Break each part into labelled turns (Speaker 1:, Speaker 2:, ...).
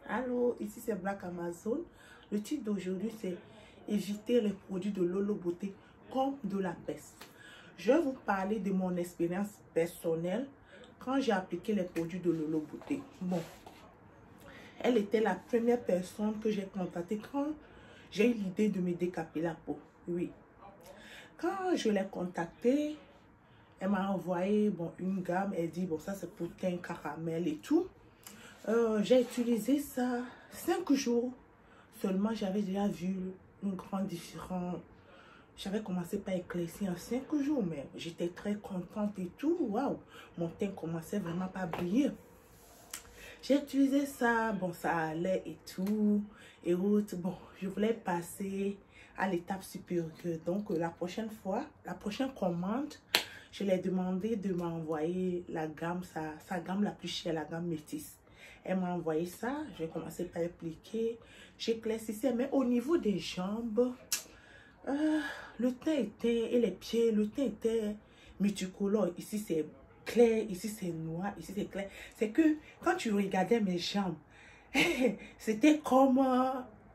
Speaker 1: Allô, ici c'est Black Amazon. Le titre d'aujourd'hui c'est éviter les produits de Lolo Beauté comme de la peste. Je vais vous parler de mon expérience personnelle quand j'ai appliqué les produits de Lolo Beauté. Bon, elle était la première personne que j'ai contactée quand j'ai eu l'idée de me décaper la peau. Oui. Quand je l'ai contactée, elle m'a envoyé une gamme. Elle dit, bon, ça c'est pour teint caramel et tout. J'ai utilisé ça 5 jours seulement. J'avais déjà vu une grande différence. J'avais commencé par éclaircir en 5 jours, mais j'étais très contente et tout. Waouh, mon teint commençait vraiment pas à briller. J'ai utilisé ça, bon, ça allait et tout. Et autres, bon, je voulais passer à l'étape supérieure. Donc, la prochaine fois, la prochaine commande, je l'ai demandé de m'envoyer la gamme, sa gamme la plus chère, la gamme métisse. Elle m'a envoyé ça, j'ai commencé par appliquer, j'éclaircissais, mais au niveau des jambes, le teint était, et les pieds, le teint était multicolore. Ici c'est clair, ici c'est noir, ici c'est clair. C'est que quand tu regardais mes jambes, c'était comme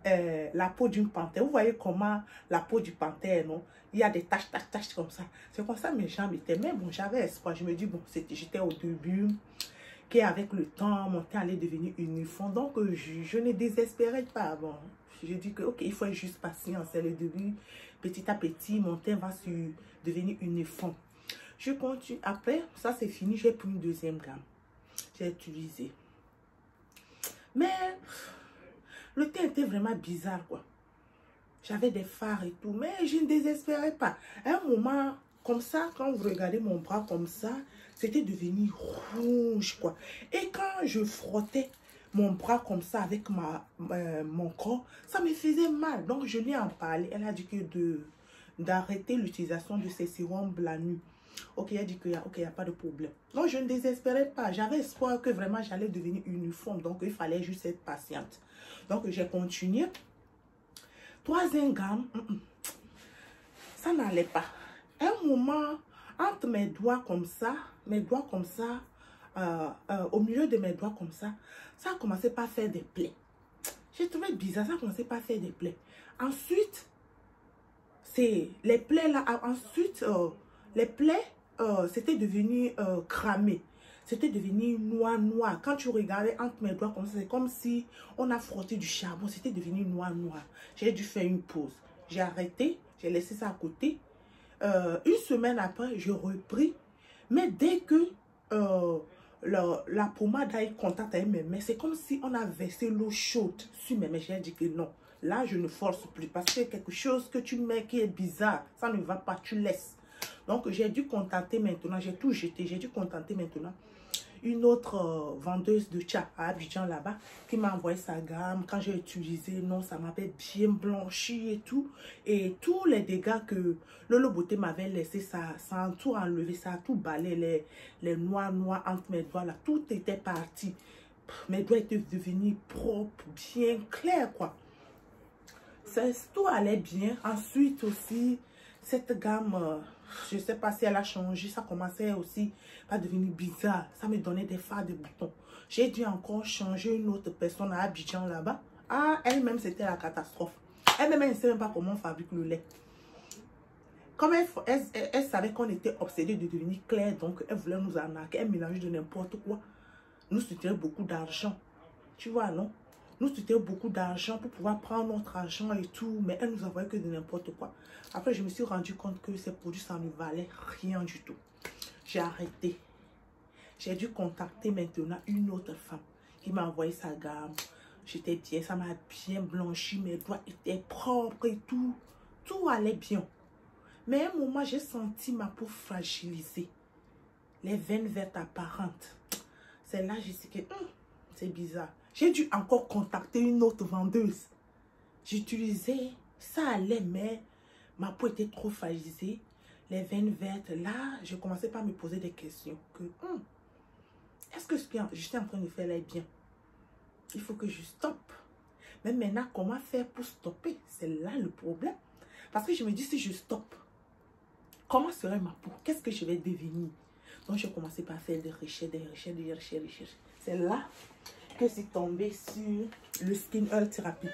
Speaker 1: la peau d'une panthère. Vous voyez comment la peau du panthère, non? Il y a des taches comme ça. C'est comme ça mes jambes étaient. Mais bon, j'avais espoir. Je me dis, bon, j'étais au début, qu'avec le temps, mon teint allait devenir uniforme. Donc, je ne désespérais pas. Bon, je dis que, ok, il faut juste patience. C'est le début. Petit à petit, mon teint va devenir uniforme. Je continue. Après, ça c'est fini. J'ai pris une deuxième gamme. J'ai utilisé. Mais le teint était vraiment bizarre, quoi. J'avais des fards et tout, mais je ne désespérais pas. À un moment, comme ça, quand vous regardez mon bras comme ça, c'était devenu rouge, quoi. Et quand je frottais mon bras comme ça avec mon corps, ça me faisait mal. Donc, je lui ai en parlé. Elle a dit que d'arrêter l'utilisation de ces sérums la nuit. Ok, elle a dit qu'il n'y a pas de problème. Donc, je ne désespérais pas. J'avais espoir que vraiment j'allais devenir uniforme. Donc, il fallait juste être patiente. Donc, j'ai continué. Troisième gamme, ça n'allait pas. À un moment, entre mes doigts comme ça, au milieu de mes doigts comme ça a commencé par faire des plaies. J'ai trouvé bizarre, ça a commencé par faire des plaies. Ensuite, c'est les plaies là, ensuite, les plaies, c'était devenu cramé. C'était devenu noir. Quand tu regardais entre mes doigts comme ça, c'est comme si on a frotté du charbon. C'était devenu noir. J'ai dû faire une pause. J'ai arrêté, j'ai laissé ça à côté. Une semaine après, je repris. Mais dès que la pommade a eu contact avec mes mains, c'est comme si on a versé l'eau chaude sur mes mains. J'ai dit que non. Là, je ne force plus parce que quelque chose que tu mets qui est bizarre, ça ne va pas, tu laisses. Donc, j'ai dû contacter maintenant, j'ai tout jeté, j'ai dû contacter maintenant une autre vendeuse de tcha à Abidjan là-bas qui m'a envoyé sa gamme. Quand j'ai utilisé, non, ça m'avait bien blanchi et tout. Et tous les dégâts que Lolo Beauté m'avait laissé, ça a tout enlevé, ça a tout balayé, les noirs entre mes doigts là, tout était parti. Mes doigts étaient devenus propres, bien clairs, quoi. Tout allait bien. Ensuite aussi, cette gamme, je ne sais pas si elle a changé, ça commençait aussi à devenir bizarre. Ça me donnait des fards de boutons. J'ai dû encore changer une autre personne à Abidjan là-bas. Ah, elle-même, c'était la catastrophe. Elle-même, elle ne sait même pas comment on fabrique le lait. Comme elle savait qu'on était obsédés de devenir clair, donc elle voulait nous arnaquer. Elle mélangeait de n'importe quoi. Nous soutenons beaucoup d'argent. Tu vois, non? Nous soutenons beaucoup d'argent pour pouvoir prendre notre argent et tout, mais elle nous envoyait que de n'importe quoi. Après, je me suis rendu compte que ces produits, ça ne valait rien du tout. J'ai arrêté. J'ai dû contacter maintenant une autre femme qui m'a envoyé sa gamme. J'étais bien, ça m'a bien blanchi, mes doigts étaient propres et tout. Tout allait bien. Mais à un moment, j'ai senti ma peau fragilisée. Les veines vertes apparentes. C'est là que j'ai dit que c'est bizarre. J'ai dû encore contacter une autre vendeuse. J'utilisais, ça allait, mais ma peau était trop fragilisée. Les veines vertes, là, je commençais par me poser des questions. Est-ce que ce que je suis en train de faire là est bien? Il faut que je stoppe. Mais maintenant, comment faire pour stopper? C'est là le problème. Parce que je me dis, si je stoppe, comment serait ma peau? Qu'est-ce que je vais devenir? Donc, j'ai commencé par faire des recherches. C'est là, que je suis tombée sur le Skin Oil Therapy.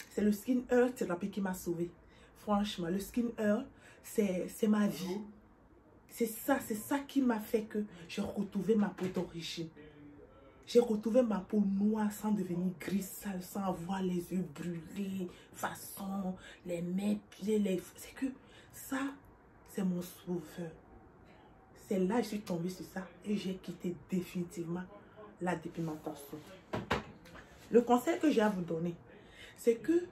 Speaker 1: C'est le Skin Oil Therapy qui m'a sauvée. Franchement, le Skin Oil, c'est ma vie. C'est ça qui m'a fait que j'ai retrouvé ma peau d'origine. J'ai retrouvé ma peau noire sans devenir grise, sale, sans avoir les yeux brûlés, façon, les mains, pieds, c'est que ça, c'est mon sauveur. C'est là que je suis tombée sur ça et j'ai quitté définitivement la dépigmentation. Le conseil que j'ai à vous donner, c'est que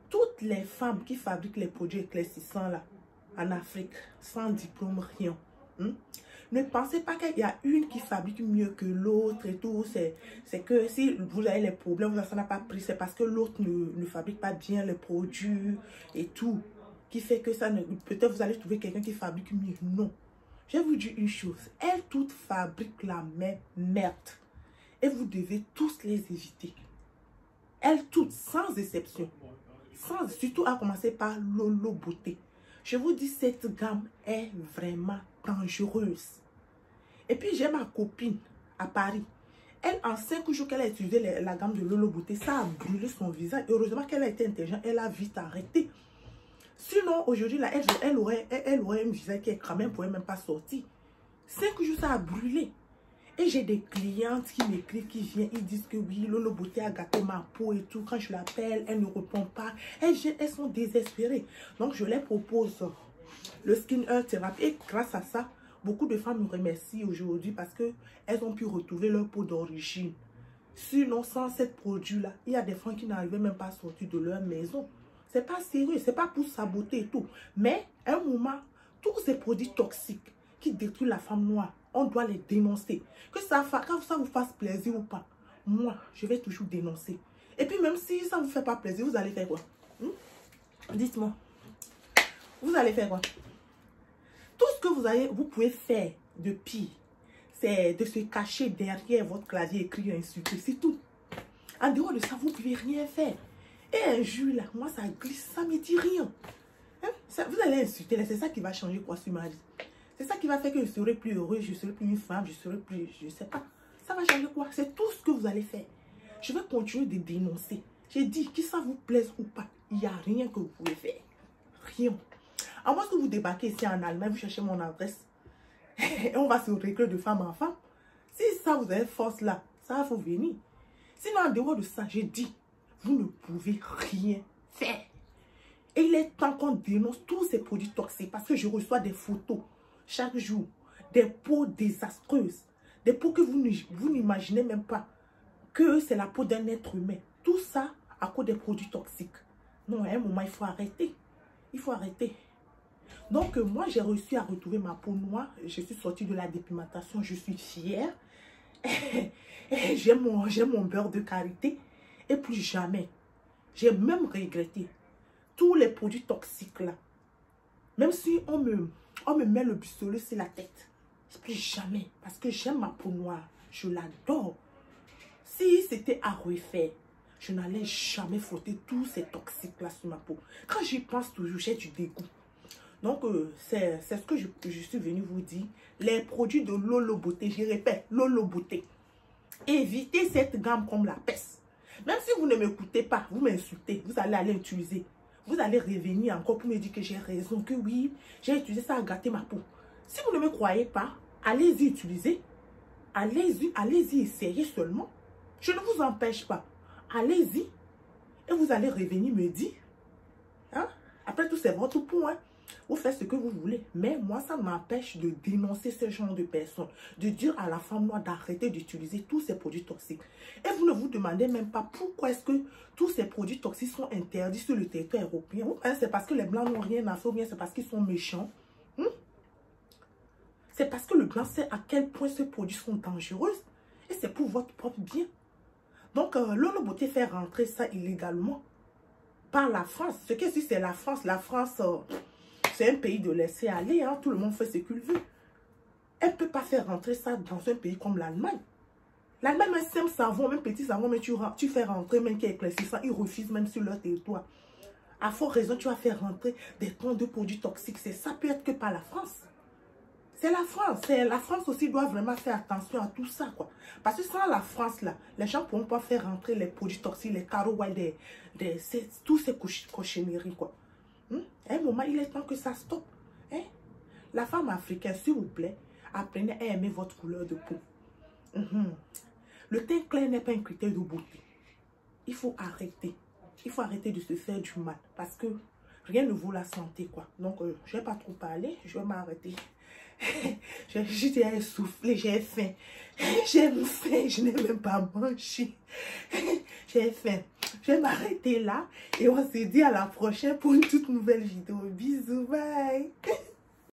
Speaker 1: toutes les femmes qui fabriquent les produits éclaircissants là, en Afrique, sans diplôme, rien, ne pensez pas qu'il y a une qui fabrique mieux que l'autre et tout. C'est que si vous avez les problèmes, ça n'a pas pris, c'est parce que l'autre ne fabrique pas bien les produits et tout. Qui fait que ça ne... Peut-être vous allez trouver quelqu'un qui fabrique mieux. Non. Je vais vous dire une chose. Elles toutes fabriquent la même merde. Et vous devez tous les éviter. Elles toutes, sans exception. Surtout à commencer par Lolo Beauté. Je vous dis, cette gamme est vraiment dangereuse. Et puis, j'ai ma copine à Paris. Elle, en 5 jours qu'elle a utilisé la gamme de Lolo Beauté, ça a brûlé son visage. Heureusement qu'elle a été intelligente, elle a vite arrêté. Sinon, aujourd'hui, là, elle aurait un visage qui est cramé, elle ne pourrait même pas sortir. 5 jours, ça a brûlé. Et j'ai des clientes qui m'écrivent, qui viennent, ils disent que oui, Lolo Beauté a gâté ma peau et tout. Quand je l'appelle, elle ne répond pas. Elles sont désespérées. Donc, je les propose le Skin Oil Therapy. Et grâce à ça, beaucoup de femmes me remercient aujourd'hui parce qu'elles ont pu retrouver leur peau d'origine. Sinon, sans ce produit-là, il y a des femmes qui n'arrivaient même pas à sortir de leur maison. C'est pas sérieux, c'est pas pour saboter et tout. Mais à un moment, tous ces produits toxiques qui détruisent la femme noire, on doit les dénoncer. Que ça vous fasse plaisir ou pas, moi, je vais toujours dénoncer. Et puis même si ça ne vous fait pas plaisir, vous allez faire quoi? Dites-moi. Vous allez faire quoi? Tout ce que vous pouvez faire de pire, c'est de se cacher derrière votre clavier, écrire, insulter, c'est tout. En dehors de ça, vous ne pouvez rien faire. Et un jour, là, moi, ça glisse, ça ne me dit rien. Vous allez insulter, c'est ça qui va changer quoi sur ma vie. C'est ça qui va faire que je serai plus heureuse, je serai plus une femme, je serai plus, je ne sais pas. Ça va changer quoi? C'est tout ce que vous allez faire. Je vais continuer de dénoncer. J'ai dit que ça vous plaise ou pas, il n'y a rien que vous pouvez faire. Rien. À moins que vous débarquez ici en Allemagne, vous cherchez mon adresse. Et on va se régler de femme en femme. Si ça vous avez force là, ça va vous venir. Sinon, en dehors de ça, j'ai dit, vous ne pouvez rien faire. Et il est temps qu'on dénonce tous ces produits toxiques parce que je reçois des photos chaque jour, des peaux désastreuses, des peaux que vous n'imaginez même pas que c'est la peau d'un être humain. Tout ça à cause des produits toxiques. Non, à un moment, il faut arrêter. Il faut arrêter. Donc, moi, j'ai réussi à retrouver ma peau noire. Je suis sortie de la dépigmentation. Je suis fière. J'ai mon beurre de karité. Et plus jamais. J'ai même regretté tous les produits toxiques là. Même si on me met le pistolet sur la tête. Plus jamais. Parce que j'aime ma peau noire. Je l'adore. Si c'était à refaire, je n'allais jamais frotter tous ces toxiques là sur ma peau. Quand j'y pense toujours, j'ai du dégoût. Donc, c'est ce que je suis venue vous dire. Les produits de Lolo Beauté, je répète, Lolo Beauté. Évitez cette gamme comme la peste. Même si vous ne m'écoutez pas, vous m'insultez, vous allez aller utiliser. Vous allez revenir encore pour me dire que j'ai raison, que oui, j'ai utilisé ça à gâter ma peau. Si vous ne me croyez pas, allez-y utiliser. Allez-y essayer seulement. Je ne vous empêche pas. Allez-y. Et vous allez revenir me dire. Hein? Après tout, c'est votre point. Vous faites ce que vous voulez. Mais moi, ça m'empêche de dénoncer ce genre de personnes. De dire à la femme noire d'arrêter d'utiliser tous ces produits toxiques. Et vous ne vous demandez même pas pourquoi est-ce que tous ces produits toxiques sont interdits sur le territoire européen. C'est parce que les blancs n'ont rien à faire, ou bien c'est parce qu'ils sont méchants. C'est parce que le blanc sait à quel point ces produits sont dangereux. Et c'est pour votre propre bien. Donc, Lolo Beauté fait rentrer ça illégalement par la France. Ce que c'est la France. La France, c'est un pays de laisser aller. Hein. Tout le monde fait ce qu'il veut. Elle ne peut pas faire rentrer ça dans un pays comme l'Allemagne. L'Allemagne, même simple savon, même petit savon, mais tu fais rentrer, même qui est éclaircissant, ils refusent même sur leur territoire. À fort raison, tu vas faire rentrer des tonnes de produits toxiques. Ça peut être que par la France. C'est la France. La France aussi doit vraiment faire attention à tout ça, quoi. Parce que sans la France, là, les gens ne pourront pas faire rentrer les produits toxiques, les carreaux, tous ces cochonneries, quoi. À un moment, il est temps que ça stoppe. Hein? La femme africaine, s'il vous plaît, apprenez à aimer votre couleur de peau. Le teint clair n'est pas un critère de beauté. Il faut arrêter. Il faut arrêter de se faire du mal. Parce que rien ne vaut la santé, quoi. Donc, je ne vais pas trop parler. Je vais m'arrêter. J'ai essoufflé, j'ai faim. J'ai faim, je n'ai même pas mangé. J'ai faim. Je vais m'arrêter là. Et on se dit à la prochaine pour une toute nouvelle vidéo. Bisous, bye.